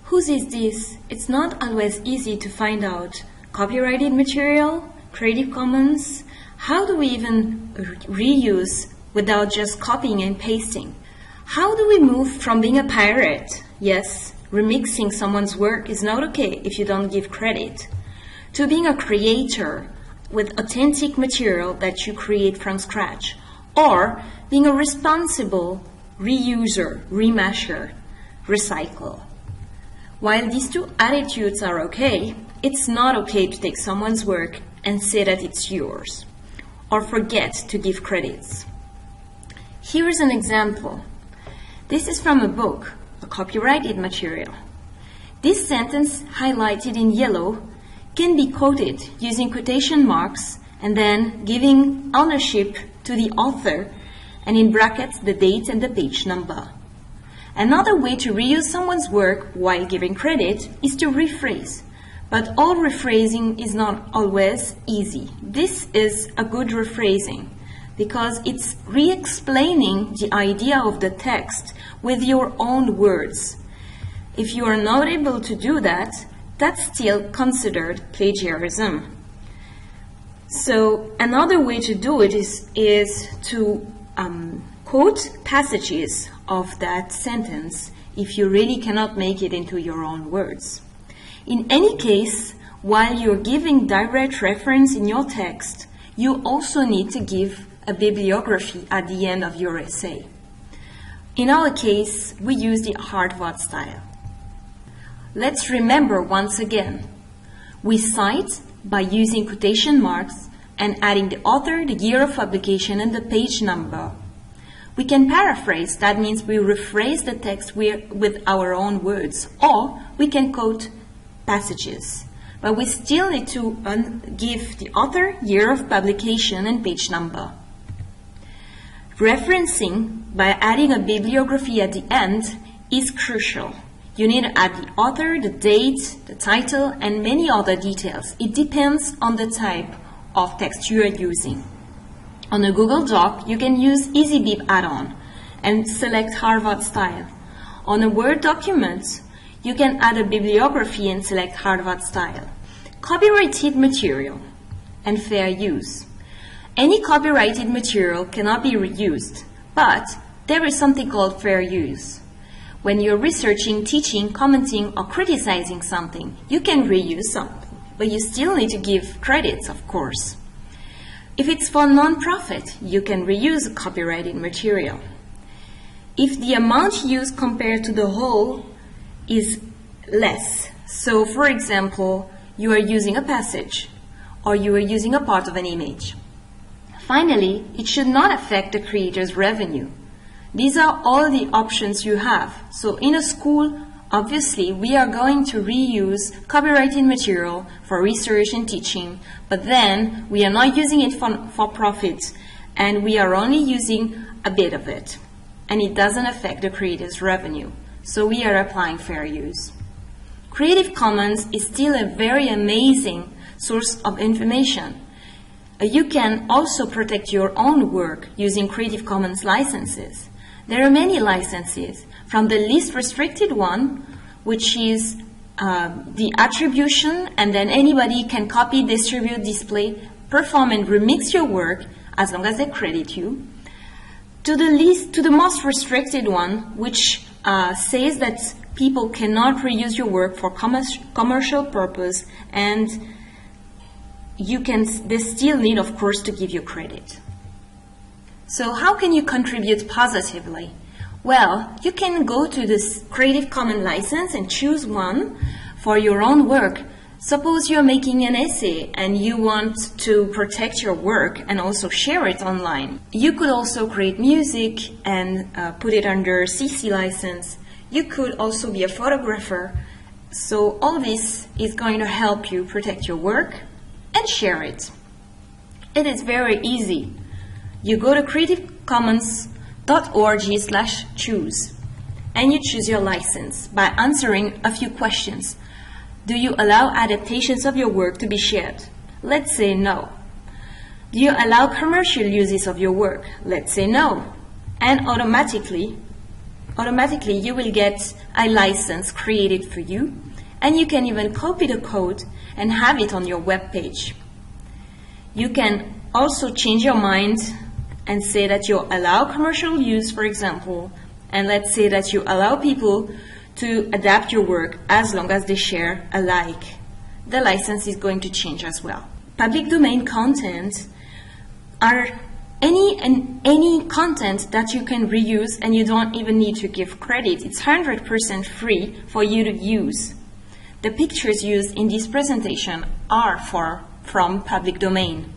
Whose is this? It's not always easy to find out. Copyrighted material? Creative Commons? How do we even reuse without just copying and pasting? How do we move from being a pirate? Yes, remixing someone's work is not okay if you don't give credit, to being a creator with authentic material that you create from scratch, or being a responsible reuser, remasher, recycle. While these two attitudes are okay, it's not okay to take someone's work and say that it's yours, or forget to give credits. Here is an example. This is from a book, a copyrighted material. This sentence, highlighted in yellow, can be quoted using quotation marks and then giving ownership to the author, and in brackets the date and the page number. Another way to reuse someone's work while giving credit is to rephrase. But all rephrasing is not always easy. This is a good rephrasing because it's re-explaining the idea of the text with your own words. If you are not able to do that, that's still considered plagiarism. So another way to do it is to quote passages of that sentence if you really cannot make it into your own words. In any case, while you're giving direct reference in your text, you also need to give a bibliography at the end of your essay. In our case, we use the Harvard style. Let's remember once again, we cite by using quotation marks and adding the author, the year of publication, and the page number. We can paraphrase, that means we rephrase the text with our own words, or we can quote passages. But we still need to give the author, year of publication, and page number. Referencing by adding a bibliography at the end is crucial. You need to add the author, the date, the title, and many other details. It depends on the type of text you are using. On a Google Doc, you can use EasyBib add-on and select Harvard style. On a Word document, you can add a bibliography and select Harvard style. Copyrighted material and fair use. Any copyrighted material cannot be reused, but there is something called fair use. When you're researching, teaching, commenting, or criticizing something, you can reuse something, but you still need to give credits, of course. If it's for non-profit, you can reuse copyrighted material. If the amount used compared to the whole is less, so for example, you are using a passage, or you are using a part of an image. Finally, it should not affect the creator's revenue. These are all the options you have. So in a school, obviously, we are going to reuse copyrighted material for research and teaching, but then we are not using it for profit, and we are only using a bit of it. And it doesn't affect the creator's revenue. So we are applying fair use. Creative Commons is still a very amazing source of information. You can also protect your own work using Creative Commons licenses. There are many licenses, from the least restricted one, which is the attribution, and then anybody can copy, distribute, display, perform, and remix your work as long as they credit you, to the most restricted one, which says that people cannot reuse your work for commercial purpose, and they still need, of course, to give you credit. So how can you contribute positively? Well, you can go to this Creative Commons license and choose one for your own work. Suppose you're making an essay and you want to protect your work and also share it online. You could also create music and put it under CC license. You could also be a photographer. So all this is going to help you protect your work and share it. It is very easy. You go to creativecommons.org/choose and you choose your license by answering a few questions. Do you allow adaptations of your work to be shared? Let's say no. Do you allow commercial uses of your work? Let's say no. And automatically, automatically you will get a license created for you, and you can even copy the code and have it on your web page. You can also change your mind and say that you allow commercial use, for example, and let's say that you allow people to adapt your work as long as they share alike. The license is going to change as well. Public domain content are any content that you can reuse and you don't even need to give credit. It's 100% free for you to use. The pictures used in this presentation are from public domain.